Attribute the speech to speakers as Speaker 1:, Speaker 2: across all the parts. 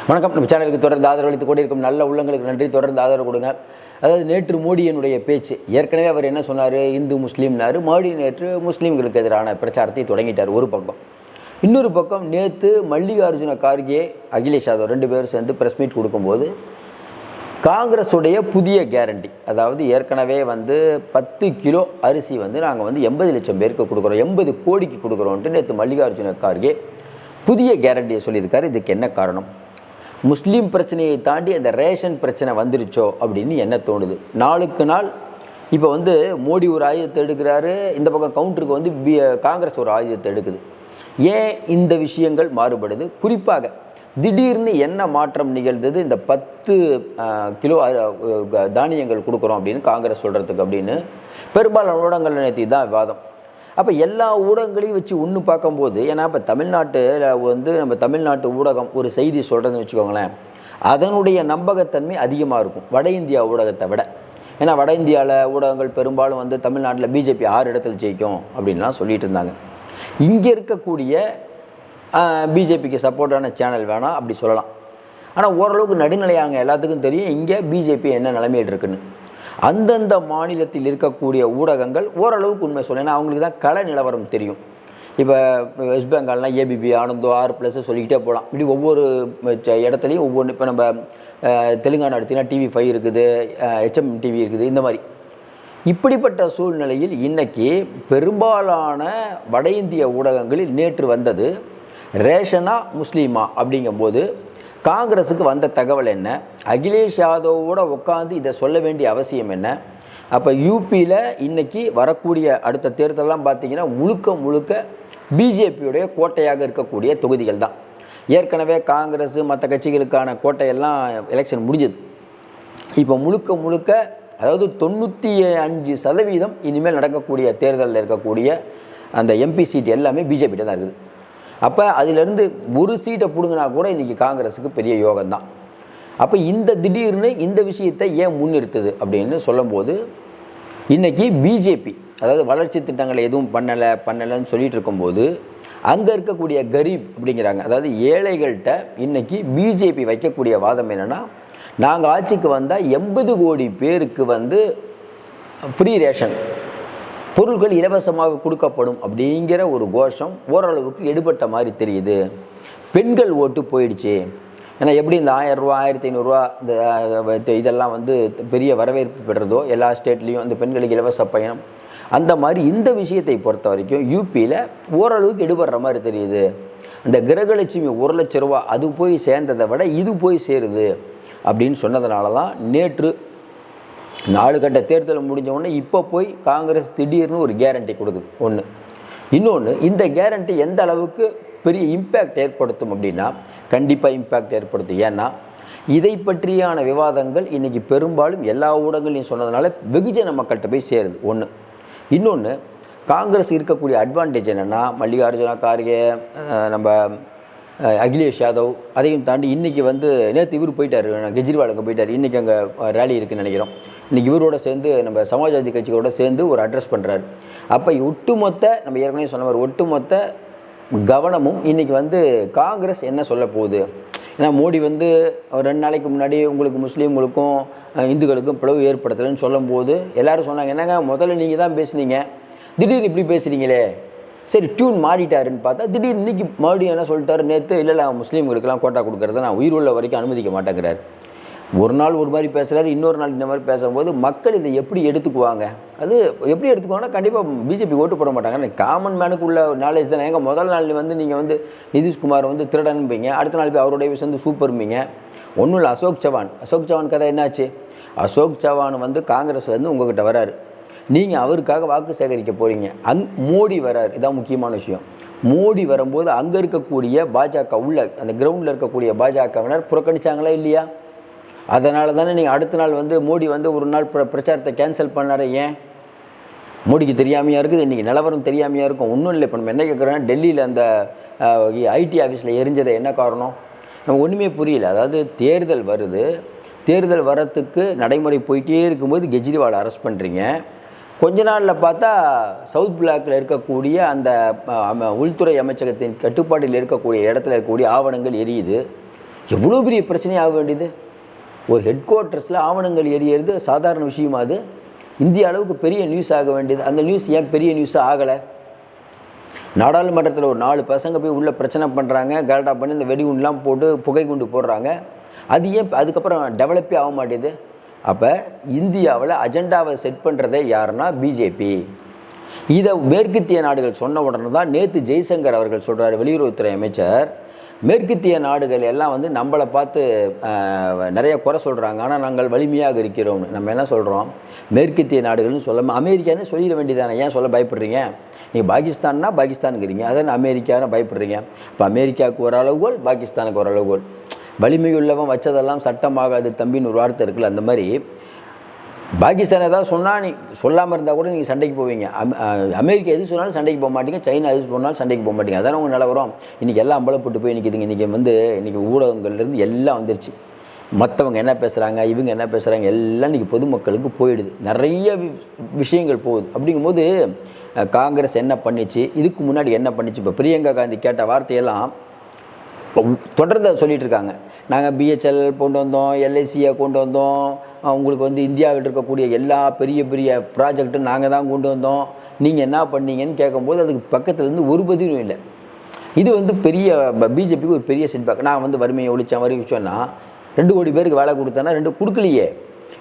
Speaker 1: வணக்கம். நம்ம சேனலுக்கு தொடர்ந்து ஆதரவு அளித்து கொண்டிருக்கும் நல்ல உள்ளங்களுக்கு நன்றி. தொடர்ந்து ஆதரவு கொடுங்க. அதாவது நேற்று மோடியினுடைய பேச்சு, ஏற்கனவே அவர் என்ன சொன்னார், இந்து முஸ்லீம்னாரு. மோடி நேற்று முஸ்லீம்களுக்கு எதிரான பிரச்சாரத்தை தொடங்கிட்டார் ஒரு பக்கம். இன்னொரு பக்கம் நேற்று மல்லிகார்ஜுன கார்கே, அகிலேஷ் யாதவ் 2 பேரும் சேர்ந்து ப்ரெஸ் மீட் கொடுக்கும்போது காங்கிரஸுடைய புதிய கேரண்டி, அதாவது ஏற்கனவே 10 கிலோ அரிசி நாங்கள் 80 லட்சம் பேருக்கு கொடுக்குறோம், 80 கோடிக்கு கொடுக்குறோன்ட்டு நேற்று மல்லிகார்ஜுன கார்கே புதிய கேரண்டியை சொல்லியிருக்காரு. இதுக்கு என்ன காரணம்? முஸ்லீம் பிரச்சனையை தாண்டி அந்த ரேஷன் பிரச்சனை வந்துருச்சோ அப்படின்னு என்ன தோணுது. நாளுக்கு நாள் இப்போ மோடி ஒரு ஆயுதத்தை எடுக்கிறாரு, இந்த பக்கம் கவுண்டருக்கு காங்கிரஸ் ஒரு ஆயுதத்தை எடுக்குது. ஏன் இந்த விஷயங்கள் மாறுபடுது? குறிப்பாக திடீர்னு என்ன மாற்றம் நிகழ்ந்தது இந்த 10 கிலோ தானியங்கள் கொடுக்குறோம் அப்படின்னு காங்கிரஸ் சொல்கிறதுக்கு அப்படின்னு பெரும்பாலான ஊடகங்கள் நேற்று தான் விவாதம். அப்போ எல்லா ஊடகங்களையும் வச்சு ஒன்று பார்க்கும்போது, ஏன்னா இப்போ தமிழ்நாட்டில் நம்ம தமிழ்நாட்டு ஊடகம் ஒரு செய்தி சொல்கிறதுன்னு வச்சுக்கோங்களேன், அதனுடைய நம்பகத்தன்மை அதிகமாக இருக்கும் வட இந்தியா ஊடகத்தை விட. ஏன்னா வட இந்தியாவில் ஊடகங்கள் பெரும்பாலும் தமிழ்நாட்டில் பிஜேபி 6 இடத்துல ஜெயிக்கும் அப்படின்லாம் சொல்லிட்டு இருந்தாங்க. இங்கே இருக்கக்கூடிய பிஜேபிக்கு சப்போர்ட்டான சேனல் வேணாம் அப்படி சொல்லலாம். ஆனால் ஓரளவுக்கு நடுநிலையாங்க எல்லாத்துக்கும் தெரியும் இங்கே பிஜேபி என்ன நிலைமையில் இருக்குன்னு. அந்தந்த மாநிலத்தில் இருக்கக்கூடிய ஊடகங்கள் ஓரளவுக்கு உண்மை சொல்ல, ஏன்னா அவங்களுக்கு தான் கள நிலவரம் தெரியும். இப்போ வெஸ்ட் பெங்கால்னால் ஏபிபி, ஆனந்தோ, R+ சொல்லிக்கிட்டே போகலாம். இப்படி ஒவ்வொரு இடத்துலையும் ஒவ்வொன்று. இப்போ நம்ம தெலுங்கானா எடுத்திங்கன்னா TV5 இருக்குது, HM TV இருக்குது. இந்த மாதிரி இப்படிப்பட்ட சூழ்நிலையில் இன்றைக்கி பெரும்பாலான வட இந்திய ஊடகங்களில் நேற்று வந்தது ரேஷனா முஸ்லீமா அப்படிங்கும்போது காங்கிரஸுக்கு வந்த தகவல் என்ன, அகிலேஷ் யாதவோட உட்காந்து இதை சொல்ல வேண்டிய அவசியம் என்ன. அப்போ யூபியில் இன்றைக்கி வரக்கூடிய அடுத்த தேர்தலெலாம் பார்த்திங்கன்னா முழுக்க பிஜேபியுடைய கோட்டையாக இருக்கக்கூடிய தொகுதிகள் தான். ஏற்கனவே காங்கிரஸ் மற்ற கட்சிகளுக்கான கோட்டையெல்லாம் எலெக்ஷன் முடிஞ்சது. இப்போ முழுக்க அதாவது 95% இனிமேல் நடக்கக்கூடிய தேர்தலில் இருக்கக்கூடிய அந்த MP சீட் எல்லாமே பிஜேபிட்ட தான் இருக்குது. அப்போ அதிலிருந்து ஒரு சீட்டை பிடுங்கினா கூட இன்றைக்கி காங்கிரஸுக்கு பெரிய யோகம்தான். அப்போ திடீர்னு இந்த விஷயத்தை ஏன் முன்னிறுத்துது அப்படின்னு சொல்லும்போது, இன்றைக்கி பிஜேபி அதாவது வளர்ச்சி திட்டங்களை எதுவும் பண்ணலைன்னு சொல்லிட்டு இருக்கும்போது அங்கே இருக்கக்கூடிய கரீப் அப்படிங்கிறாங்க, அதாவது ஏழைகள்கிட்ட இன்றைக்கி பிஜேபி வைக்கக்கூடிய வாதம் என்னென்னா, நாங்கள் ஆட்சிக்கு வந்தால் 80 கோடி பேருக்கு ஃப்ரீ ரேஷன் பொருட்கள் இலவசமாக கொடுக்கப்படும் அப்படிங்கிற ஒரு கோஷம் ஓரளவுக்கு எடுபட்ட மாதிரி தெரியுது. பெண்கள் ஓட்டு போயிடுச்சு. ஏன்னா எப்படி இந்த 1000 ரூபா 1500 ரூபா இந்த இதெல்லாம் பெரிய வரவேற்பு பெறுறதோ எல்லா ஸ்டேட்லேயும் அந்த பெண்களுக்கு இலவச பயணம், அந்த மாதிரி இந்த விஷயத்தை பொறுத்த வரைக்கும் யூபியில் ஓரளவுக்கு எடுபடுற மாதிரி தெரியுது. அந்த கிரகலட்சுமி 1 லட்ச ரூபா அது போய் சேர்ந்ததை விட இது போய் சேருது அப்படின்னு சொன்னதுனால தான் நேற்று 4 கட்ட தேர்தல் முடிஞ்ச உடனே இப்போ போய் காங்கிரஸ் திடீர்னு ஒரு கேரண்டி கொடுக்குது. ஒன்று. இன்னொன்று, இந்த கேரண்டி எந்த அளவுக்கு பெரிய இம்பேக்ட் ஏற்படுத்தும் அப்படின்னா கண்டிப்பாக இம்பேக்ட் ஏற்படுத்தும். ஏன்னா இதை பற்றியான விவாதங்கள் இன்றைக்கி பெரும்பாலும் எல்லா ஊடகங்களையும் சொன்னதுனால வெகுஜன மக்கள்கிட்ட போய் சேருது. ஒன்று. இன்னொன்று, காங்கிரஸ் இருக்கக்கூடிய அட்வான்டேஜ் என்னென்னா, மல்லிகார்ஜுன கார்கே, நம்ம அகிலேஷ் யாதவ், அதையும் தாண்டி இன்றைக்கி நேற்று இவர் போயிட்டார், கெஜ்ரிவால் அங்கே போயிட்டார். இன்றைக்கி அங்கே ரேலி இருக்குதுன்னு நினைக்கிறோம். இன்றைக்கி இவரோட சேர்ந்து நம்ம சமாஜ்வாதி கட்சியோட சேர்ந்து ஒரு அட்ரஸ் பண்ணுறாரு. அப்போ ஒட்டுமொத்த நம்ம ஏற்கனவே சொன்ன மாதிரி ஒட்டுமொத்த கவனமும் இன்றைக்கி காங்கிரஸ் என்ன சொல்ல போகுது. ஏன்னா மோடி 2 நாளைக்கு முன்னாடி உங்களுக்கு முஸ்லீம்களுக்கும் இந்துக்களுக்கும் பிளவு ஏற்படுத்தலைன்னு சொல்லும்போது எல்லோரும் சொன்னாங்க, என்னங்க முதல்ல நீங்கள் தான் பேசுனீங்க, திடீர்னு இப்படி பேசுகிறீங்களே, சரி டியூன் மாறிட்டாருன்னு பார்த்தா திடீர்னு இன்றைக்கி மறுபடியும் என்ன சொல்லிட்டாரு, நேற்று இல்லை முஸ்லீம்களுக்கெல்லாம் கோட்டா கொடுக்கறத நான் உயிர் உள்ள வரைக்கும் அனுமதிக்க மாட்டேங்கிறார். ஒரு நாள் ஒரு மாதிரி பேசுகிறாரு, இன்னொரு நாள் இந்த மாதிரி பேசும்போது மக்கள் இதை எப்படி எடுத்துக்குவாங்க? அது எப்படி எடுத்துக்குவாங்கன்னா கண்டிப்பாக பிஜேபி ஓட்டு போட மாட்டாங்க. காமன் மேனுக்கு உள்ள நாலேஜ் தானே. எங்கள் முதல் நாள் நீங்கள் நிதிஷ்குமார் திருடன்பீங்க, அடுத்த நாள் போய் அவருடைய சேர்ந்து சூப்பர்பீங்க. ஒன்றும் இல்லை, அசோக் சவான் கதை என்னாச்சு? அசோக் சவான் காங்கிரஸ் உங்ககிட்ட வராரு, நீங்கள் அவருக்காக வாக்கு சேகரிக்க போகிறீங்க. மோடி வராரு, இதான் முக்கியமான விஷயம். மோடி வரும்போது அங்கே இருக்கக்கூடிய பாஜக உள்ள அந்த கிரவுண்டில் இருக்கக்கூடிய பாஜகவினர் புறக்கணிச்சாங்களா இல்லையா? அதனால தானே நீங்கள் அடுத்த நாள் மோடி ஒரு நாள் பிரச்சாரத்தை கேன்சல் பண்ணார். ஏன்? மோடிக்கு தெரியாமையாக இருக்குது, இன்றைக்கி நிலவரம் தெரியாமையாக இருக்கும். ஒன்றும் இல்லை. இப்போ நம்ம என்ன கேட்குறோன்னா, டெல்லியில் அந்த IT ஆஃபீஸில் எரிஞ்சதை என்ன காரணம்? நம்ம ஒன்றுமே புரியல. அதாவது தேர்தல் வருது, தேர்தல் வரத்துக்கு நடைமுறை போயிட்டே இருக்கும்போது கெஜ்ரிவால் அரெஸ்ட் பண்ணுறீங்க. கொஞ்ச நாளில் பார்த்தா சவுத் பிளாக்கில் இருக்கக்கூடிய அந்த உள்துறை அமைச்சகத்தின் கட்டுப்பாட்டில் இருக்கக்கூடிய இடத்துல இருக்கக்கூடிய ஆவணங்கள் எரியுது. எவ்வளோ பெரிய பிரச்சனையாக வேண்டியது. ஒரு ஹெட் குவார்ட்டர்ஸில் ஆவணங்கள் எரியறது சாதாரண விஷயமா? அது இந்திய அளவுக்கு பெரிய நியூஸ் ஆக வேண்டியது. அந்த நியூஸ் ஏன் பெரிய நியூஸாக ஆகலை? நாடாளுமன்றத்தில் ஒரு 4 பசங்க போய் உள்ள பிரச்சனை பண்ணுறாங்க, கரெக்டாக பண்ணி இந்த வெடிகுண்டுலாம் போட்டு புகை குண்டு போடுறாங்க. அது ஏன் அதுக்கப்புறம் டெவலப்பே ஆக மாட்டேது? அப்போ இந்தியாவில் அஜெண்டாவை செட் பண்ணுறதே யாருன்னா பிஜேபி. இதை மேற்கத்திய நாடுகள் சொன்ன உடனே தான் நேற்று ஜெய்சங்கர் அவர்கள் சொல்கிறார், வெளியுறவுத்துறை அமைச்சர், மேற்கத்திய நாடுகள் எல்லாம் வந்து நம்மளை பார்த்து நிறைய குறை சொல்கிறாங்க, ஆனால் நாங்கள் வலிமையாக இருக்கிறோம்னு. நம்ம என்ன சொல்கிறோம்? மேற்கத்திய நாடுகள்னு சொல்லாமல் அமெரிக்கான்னு சொல்லிட வேண்டியதானே, ஏன் சொல்ல பயப்படுறீங்க? நீங்கள் பாகிஸ்தான்னா பாகிஸ்தானுங்கிறீங்க, அதான் அமெரிக்கான்னு பயப்படுறீங்க. இப்போ அமெரிக்காவுக்கு ஒரு அளவுகோல், பாகிஸ்தானுக்கு ஒரு அளவுகோல். வலிமையுள்ளவன் வச்சதெல்லாம் சட்டமாகாது தம்பின்னு ஒரு வார்த்தை இருக்குல்ல, அந்த மாதிரி பாகிஸ்தான் ஏதாவது சொன்னால் நீ சொல்லாமல் இருந்தால் கூட நீங்கள் சண்டைக்கு போவீங்க. அமெரிக்கா எது சொன்னாலும் சண்டைக்கு போக மாட்டீங்க, சைனா எது சொன்னாலும் சண்டைக்கு போக மாட்டீங்க. அதான உங்கள் நிலவரம். இன்றைக்கி எல்லாம் அம்பலப்பட்டு போய் நிற்கிதுங்க. இன்றைக்கி ஊடகங்கள்லேருந்து எல்லாம் வந்துருச்சு. மற்றவங்க என்ன பேசுகிறாங்க, இவங்க என்ன பேசுகிறாங்க, எல்லாம் இன்றைக்கி பொதுமக்களுக்கு போயிடுது. நிறைய விஷயங்கள் போகுது. அப்படிங்கும்போது காங்கிரஸ் என்ன பண்ணிச்சு, இதுக்கு முன்னாடி என்ன பண்ணிச்சு, இப்போ பிரியங்கா காந்தி கேட்ட வார்த்தையெல்லாம் தொடர்ந்து சொல்லிகிட்டு இருக்காங்க. நாங்கள் பிஹெச்எல் கொண்டு வந்தோம், எல்ஐசியை கொண்டு வந்தோம், உங்களுக்கு வந்து இந்தியாவில் இருக்கக்கூடிய எல்லா பெரிய பெரிய ப்ராஜெக்டும் நாங்கள் தான் கொண்டு வந்தோம், நீங்கள் என்ன பண்ணீங்கன்னு கேட்கும்போது அதுக்கு பக்கத்துலேருந்து ஒரு பதிலும் இல்லை. இது வந்து பெரிய பிஜேபிக்கு ஒரு பெரிய செட்பேக். நான் வந்து வறுமையை ஒழிச்சேன், வரிச்சோன்னா 2 கோடி பேருக்கு வேலை கொடுத்தேன்னா 2 கொடுக்கலையே.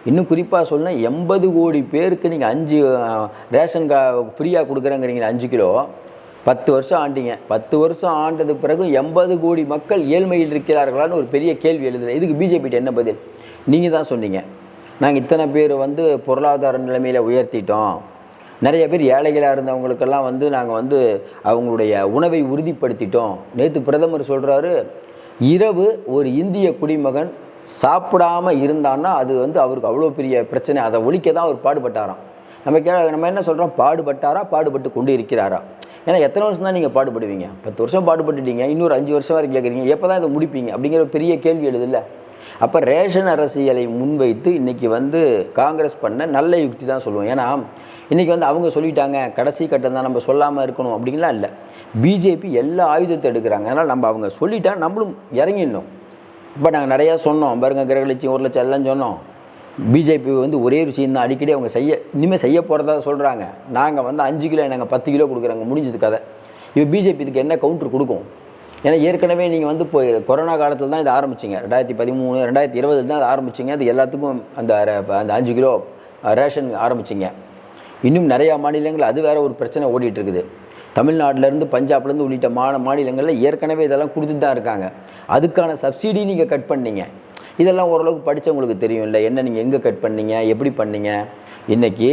Speaker 1: இன்னும் குறிப்பாக சொன்னால் 80 கோடி பேருக்கு நீங்கள் 5 ரேஷன் ஃப்ரீயாக கொடுக்குறேங்கிறீங்க, 5 கிலோ. 10 வருஷம் ஆண்டிங்க. 10 வருஷம் ஆண்டது பிறகு 80 கோடி மக்கள் ஏழ்மையில் இருக்கிறார்களான்னு ஒரு பெரிய கேள்வி எழுதுல. இதுக்கு பிஜேபிகிட்ட என்ன பதில்? நீங்கள் தான் சொன்னீங்க, நாங்கள் இத்தனை பேர் வந்து பொருளாதார நிலைமையில் உயர்த்திட்டோம், நிறைய பேர் ஏழைகளாக இருந்தவங்களுக்கெல்லாம் வந்து நாங்கள் வந்து அவங்களுடைய உணவை உறுதிப்படுத்திட்டோம். நேற்று பிரதமர் சொல்கிறாரு, இரவு ஒரு இந்திய குடிமகன் சாப்பிடாமல் இருந்தான்னா அது வந்து அவருக்கு அவ்வளோ பெரிய பிரச்சனை, அதை ஒழிக்க தான் அவர் பாடுபட்டாராம். நம்ம என்ன சொல்கிறோம்? பாடுபட்டாரா, பாடுபட்டு கொண்டு இருக்கிறாரா? ஏன்னா எத்தனை வருஷம் தான் நீங்கள் பாடுபடுவீங்க? 10 வருஷம் பாடுபட்டுட்டீங்க, இன்னொரு 5 வருஷம் வரைக்கும் கேட்குறீங்க, எப்போ தான் இதை முடிப்பீங்க அப்படிங்கிற ஒரு பெரிய கேள்வி எழுதில்ல. அப்போ ரேஷன் அரசியலை முன்வைத்து இன்றைக்கி வந்து காங்கிரஸ் பண்ண நல்ல யுக்தி தான் சொல்லுவோம். ஏன்னா இன்றைக்கி வந்து அவங்க சொல்லிட்டாங்க, கடைசி கட்டம் தான், நம்ம சொல்லாமல் இருக்கணும் அப்படிங்கலாம் இல்லை. பிஜேபி எல்லா ஆயுதத்தை எடுக்கிறாங்க. அதனால் நம்ம அவங்க சொல்லிட்டா நம்மளும் இறங்கிடணும். இப்போ நாங்கள் நிறையா சொன்னோம் பாருங்க, கிரகலட்சம் 1 லட்சம் எல்லாம் சொன்னோம். பிஜேபி வந்து ஒரே விஷயம் தான் அடிக்கடி அவங்க இனிமேல் செய்ய போகிறதா சொல்கிறாங்க. நாங்கள் வந்து 5 கிலோ, நாங்கள் 10 கிலோ கொடுக்குறாங்க, முடிஞ்சது கதை. இப்போ பிஜேபி இதுக்கு என்ன கவுண்டர் கொடுக்கும்? ஏன்னா ஏற்கனவே நீங்கள் வந்து இப்போ கொரோனா காலத்தில் தான் இதை ஆரம்பிச்சிங்க, 2013 2020 தான் அதை ஆரம்பிச்சிங்க. அது எல்லாத்துக்கும் அந்த 5 கிலோ ரேஷன் ஆரம்பிச்சிங்க. இன்னும் நிறையா மாநிலங்கள் அது வேறு ஒரு பிரச்சனை ஓடிட்டு இருக்குது. தமிழ்நாட்டிலேருந்து பஞ்சாப்லேருந்து உள்ளிட்ட மாநிலங்களில் ஏற்கனவே இதெல்லாம் கொடுத்துட்டு தான் இருக்காங்க. அதுக்கான சப்சிடி நீங்கள் கட் பண்ணீங்க. இதெல்லாம் ஓரளவுக்கு படித்தவங்களுக்கு தெரியும் இல்லை, என்ன நீங்கள் எங்கே கட் பண்ணீங்க, எப்படி பண்ணீங்க. இன்றைக்கி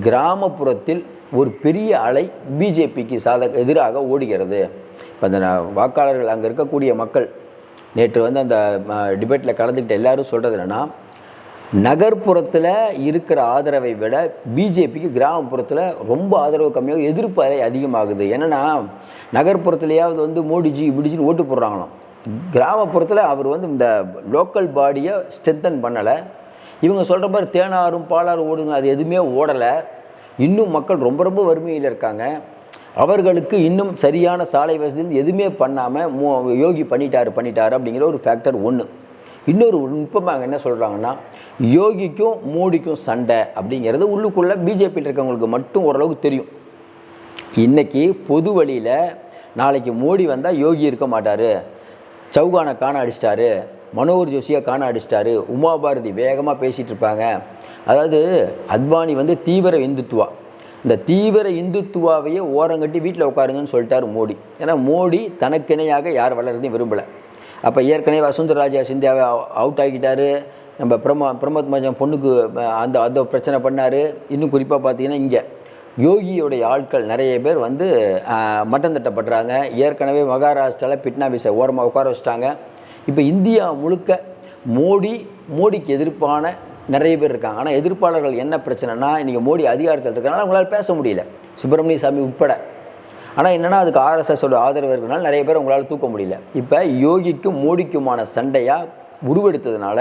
Speaker 1: கிராமப்புறத்தில் ஒரு பெரிய அலை பிஜேபிக்கு எதிராக ஓடுகிறது. இப்போ அந்த வாக்காளர்கள், அங்கே இருக்கக்கூடிய மக்கள் நேற்று வந்து அந்த டிபேட்டில் கலந்துக்கிட்ட எல்லோரும் சொல்கிறது என்னென்னா, நகர்ப்புறத்தில் இருக்கிற ஆதரவை விட பிஜேபிக்கு கிராமப்புறத்தில் ரொம்ப ஆதரவு கம்மியாக, எதிர்ப்பு அலை அதிகமாகுது. என்னென்னா நகர்ப்புறத்துலையாவது வந்து மோடிஜி இப்படிச்சின்னு ஓட்டு போடுறாங்களாம். கிராமப்புறத்தில் அவர் வந்து இந்த லோக்கல் பாடியை ஸ்ட்ரென்தன் பண்ணலை. இவங்க சொல்கிற மாதிரி தேனாரும் பாலாரும் ஓடுங்க, அது எதுவுமே ஓடலை. இன்னும் மக்கள் ரொம்ப ரொம்ப வறுமையில் இருக்காங்க. அவர்களுக்கு இன்னும் சரியான சாலை வசதி எதுவுமே பண்ணாமல் யோகி பண்ணிட்டாரு அப்படிங்கிற ஒரு ஃபேக்டர் ஒன்று. இன்னொரு நுட்பமாக என்ன சொல்கிறாங்கன்னா, யோகிக்கும் மோடிக்கும் சண்டை அப்படிங்கிறது உள்ளுக்குள்ளே பிஜேபியில் இருக்கவங்களுக்கு மட்டும் ஓரளவுக்கு தெரியும். இன்றைக்கி பொது வழியில் நாளைக்கு மோடி வந்தால் யோகி இருக்க மாட்டார், சௌகானை காண அடிச்சிட்டாரு, மனோகர் ஜோஷியை காண அடிச்சிட்டாரு, உமா பாரதி வேகமாக பேசிகிட்டு இருப்பாங்க. அதாவது அத்வானி வந்து தீவிர இந்துத்துவா, இந்த தீவிர இந்துத்துவாவையே ஓரங்கட்டி வீட்டில் உட்காருங்கன்னு சொல்லிட்டார் மோடி. ஏன்னா மோடி தனக்கிணையாக யார் வளர்றதையும் விரும்பலை. அப்போ ஏற்கனவே வசுந்தராஜா சிந்தியாவை அவுட் ஆகிட்டார். நம்ம பிரமோத் மஜம் பொண்ணுக்கு அந்த பிரச்சனை பண்ணார். இன்னும் குறிப்பாக பார்த்தீங்கன்னா இங்கே யோகியோடைய ஆட்கள் நிறைய பேர் வந்து மட்டம் தட்டப்படுறாங்க. ஏற்கனவே மகாராஷ்டிராவில் பிட்னாபிஸை ஓரமாக உட்கார வச்சுட்டாங்க. இப்போ இந்தியா முழுக்க மோடிக்கு எதிர்ப்பான நிறைய பேர் இருக்காங்க. ஆனால் எதிர்ப்பாளர்கள் என்ன பிரச்சனைனா, இன்றைக்கி மோடி அதிகாரத்தில் இருக்கிறனால உங்களால் பேச முடியல, சுப்பிரமணிய சாமி உட்பட. ஆனால் என்னென்னா அதுக்கு ஆர்எஸ்எஸோட ஆதரவு இருக்கிறனால நிறைய பேர் உங்களால் தூக்க முடியல. இப்போ யோகிக்கும் மோடிக்குமான சண்டையாக உருவெடுத்ததுனால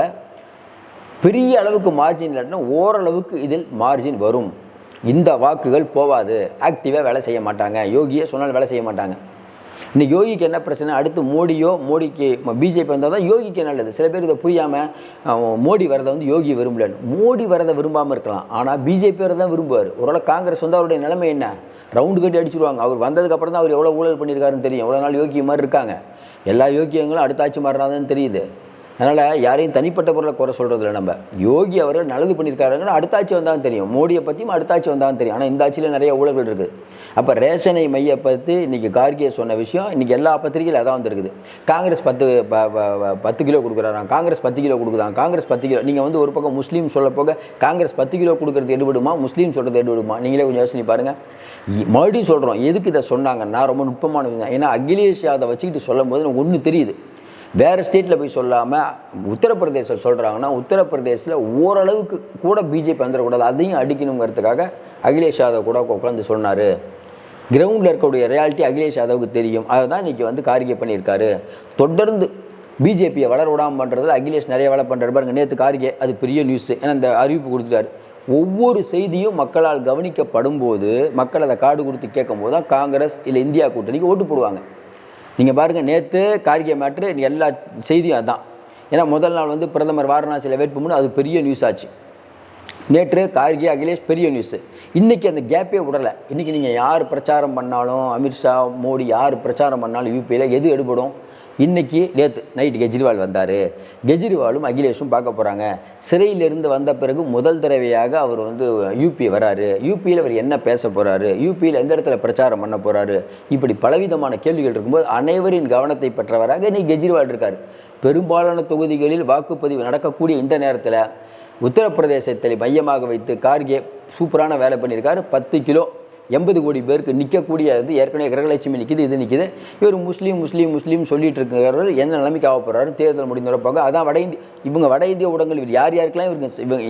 Speaker 1: பெரிய அளவுக்கு மார்ஜின் இல்லாட்டினா ஓரளவுக்கு இதில் மார்ஜின் வரும். இந்த வாக்குகள் போவாது, ஆக்டிவாக வேலை செய்ய மாட்டாங்க, யோகியை சொன்னால் வேலை செய்ய மாட்டாங்க. இன்னைக்கு யோகிக்கு என்ன பிரச்சனை, அடுத்து மோடிக்கு பிஜேபி வந்தால் தான் யோகிக்கு நல்லது. சில பேர் இதை புரியாமல் மோடி வரதை வந்து யோகி விரும்பலன்னு. மோடி வரதை விரும்பாமல் இருக்கலாம், ஆனால் பிஜேபி வரதான் விரும்புவார். ஒருவேளை காங்கிரஸ் வந்து அவருடைய நிலைமை என்ன, ரவுண்டு கட்டி அடிச்சுடுவாங்க. அவர் வந்ததுக்கப்புறம் தான் அவர் எவ்வளோ ஊழல் பண்ணியிருக்காருன்னு தெரியும். எவ்வளோ நாள் யோகி மாதிரி இருக்காங்க. எல்லா யோகியங்களும் அடுத்த ஆட்சி மாறினாதான் தெரியுது. அதனால் யாரையும் தனிப்பட்ட பொருளை குறை சொல்கிறது இல்லை. நம்ம யோகி அவர்கள் நல்லது பண்ணியிருக்காருங்கன்னா அடுத்த ஆட்சி வந்தாலும் தெரியும். மோடியை பற்றியும் அடுத்த ஆட்சி வந்தாலும் தெரியும். ஆனால் இந்த ஆட்சியில் நிறைய ஊழல்கள் இருக்குது. அப்போ ரேஷனை மைய பற்றி இன்றைக்கி கார்கே சொன்ன விஷயம் இன்றைக்கி எல்லா பத்திரிகையில் அதான் வந்துருக்குது. காங்கிரஸ் 10 கிலோ கொடுக்குறாராம், காங்கிரஸ் 10 கிலோ கொடுக்குதான், காங்கிரஸ் 10 கிலோ. நீங்கள் வந்து ஒரு பக்கம் முஸ்லீம் சொல்ல போக காங்கிரஸ் 10 கிலோ கொடுக்குறது எடுபடுமா, முஸ்லீம் சொல்கிறது எடுபடுமா? நீங்களே கொஞ்சம் யோசனை பாருங்கள். மறுபடியும் சொல்கிறோம், எதுக்கு இதை சொன்னாங்கன்னா ரொம்ப நுட்பமான விஷயம். ஏன்னா அகிலேஷ் யாதவ் வச்சுக்கிட்டு சொல்லும் போது ஒன்று தெரியுது. வேறு ஸ்டேட்டில் போய் சொல்லாமல் உத்தரப்பிரதேசம் சொல்கிறாங்கன்னா உத்தரப்பிரதேசத்தில் ஓரளவுக்கு கூட பிஜேபி வந்துடக்கூடாது, அதையும் அடிக்கணுங்கிறதுக்காக அகிலேஷ் யாதவ் கூட உட்காந்து சொன்னார். கிரவுண்டில் இருக்கக்கூடிய ரியாலிட்டி அகிலேஷ் யாதவுக்கு தெரியும். அதை தான் இன்றைக்கி வந்து கார்கே பண்ணியிருக்காரு. தொடர்ந்து பிஜேபியை வளர விடாமல் பண்ணுறதுல அகிலேஷ் நிறைய வேலை பண்ணுறாரு பாருங்க. நேற்று கார்கே அது பெரிய நியூஸு, ஏன்னா இந்த அறிவிப்பு கொடுத்துட்டாரு. ஒவ்வொரு செய்தியும் மக்களால் கவனிக்கப்படும் போது, மக்கள் அதை காடு கொடுத்து கேட்கும் போது தான் காங்கிரஸ் இல்லை இந்தியா கூட்டணிக்கு ஓட்டு போடுவாங்க. நீங்கள் பாருங்கள், நேற்று கார்கே மேட்ரு எல்லா செய்தியும் அதுதான். ஏன்னா முதல் நாள் வந்து பிரதமர் வாரணாசியில் வேட்புமனு, அது பெரிய நியூஸ் ஆச்சு. நேற்று கார்கே அகிலேஷ் பெரிய நியூஸு. இன்றைக்கி அந்த கேப்பே விடலை. இன்றைக்கி நீங்கள் யார் பிரச்சாரம் பண்ணாலும், அமித்ஷா மோடி யார் பிரச்சாரம் பண்ணாலும் யூபியில் எது எடுபடும்? இன்றைக்கி நேற்று நைட்டு கெஜ்ரிவால் வந்தார். கெஜ்ரிவாலும் அகிலேஷும் பார்க்க போகிறாங்க. சிறையிலிருந்து வந்த பிறகு முதல் தடவையாக அவர் வந்து யூபி வராரு. யூபியில் அவர் என்ன பேச போகிறாரு, யூபியில் எந்த இடத்துல பிரச்சாரம் பண்ண போகிறாரு, இப்படி பலவிதமான கேள்விகள் இருக்கும்போது அனைவரின் கவனத்தை பெற்றவராக இன்னைக்கு கெஜ்ரிவால் இருக்கார். பெரும்பாலான தொகுதிகளில் வாக்குப்பதிவு நடக்கக்கூடிய இந்த நேரத்தில் உத்தரப்பிரதேசத்தை மையமாக வைத்து கார்கே சூப்பரான வேலை பண்ணியிருக்காரு. 10 கிலோ 80 கோடி பேருக்கு நிற்கக்கூடிய இது ஏற்கனவே கிரகலட்சுமி நிற்கிது, இது நிற்கிது. இவர் முஸ்லீம் சொல்லிட்டு இருக்கிறவர் என்ன நிலைமைக்கு ஆக போகிறாரு தேர்தல் முடிந்தவரப்பாங்க. அதான் வட இந்திய ஊடகங்கள் இவர் யார் யாருக்கெல்லாம்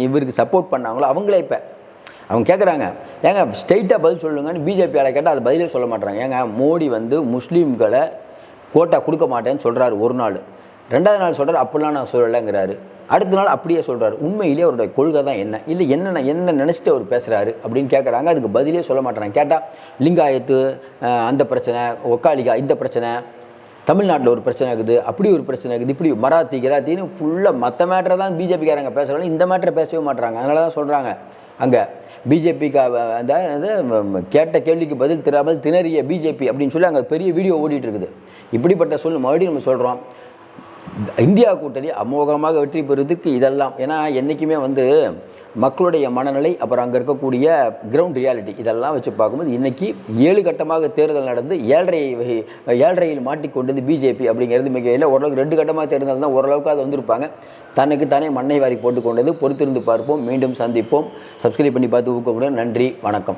Speaker 1: இவருக்கு சப்போர்ட் பண்ணாங்களோ அவங்களே இப்போ அவங்க கேட்குறாங்க, ஏங்க ஸ்ட்ரெயிட்டாக பதில் சொல்லுங்கன்னு பிஜேபியால் கேட்டால் அது பதிலே சொல்ல மாட்டாங்க. ஏங்க மோடி வந்து முஸ்லீம்களை கோட்டா கொடுக்க மாட்டேன்னு சொல்கிறாரு ஒரு நாள், 2வது நாள் சொல்கிறார் அப்படிலாம் நான் சொல்லலைங்கிறாரு, அடுத்த நாள் அப்படியே சொல்கிறார். உண்மையிலே அவருடைய கொள்கை தான் என்ன, இல்லை என்ன நினச்சிட்டு அவர் பேசுகிறாரு அப்படின்னு கேட்குறாங்க. அதுக்கு பதிலே சொல்ல மாட்டேறாங்க. கேட்டால் லிங்காயத்து அந்த பிரச்சனை, ஒக்காலிகா இந்த பிரச்சனை, தமிழ்நாட்டில் ஒரு பிரச்சனை இருக்குது, அப்படி ஒரு பிரச்சனை இருக்குது, இப்படி மராத்தி கிராத்தின்னு ஃபுல்லாக மற்ற மேட்டரை தான் பிஜேபிக்காரங்க பேசுகிறாங்க, இந்த மேட்டரை பேசவே மாட்டுறாங்க. அதனால தான் சொல்கிறாங்க அங்கே பிஜேபிக்கு அந்த கேட்ட கேள்விக்கு பதில் தெரியாமல் திணறிய பிஜேபி அப்படின்னு சொல்லி அங்கே பெரிய வீடியோ ஓடிட்டு இருக்குது. இப்படிப்பட்ட மறுபடியும் நம்ம சொல்கிறோம், இந்தியா கூட்டணி அமோகமாக வெற்றி பெறுவதற்கு இதெல்லாம். ஏன்னா என்றைக்குமே வந்து மக்களுடைய மனநிலை, அப்புறம் அங்கே இருக்கக்கூடிய கிரவுண்ட் ரியாலிட்டி இதெல்லாம் வச்சு பார்க்கும்போது இன்றைக்கி 7 கட்டமாக தேர்தல் நடந்து 7.5 மாட்டிக்கொண்டது பிஜேபி அப்படிங்கிறது மிக இல்லை. ஓரளவுக்கு 2 கட்டமாக தேர்தல் தான் ஓரளவுக்கு அது வந்திருப்பாங்க. தனக்கு தானே மண்ணை வாரி போட்டுக்கொண்டது. பொறுத்திருந்து பார்ப்போம். மீண்டும் சந்திப்போம். சப்ஸ்கிரைப் பண்ணி பார்த்து ஊக்கமுடன். நன்றி, வணக்கம்.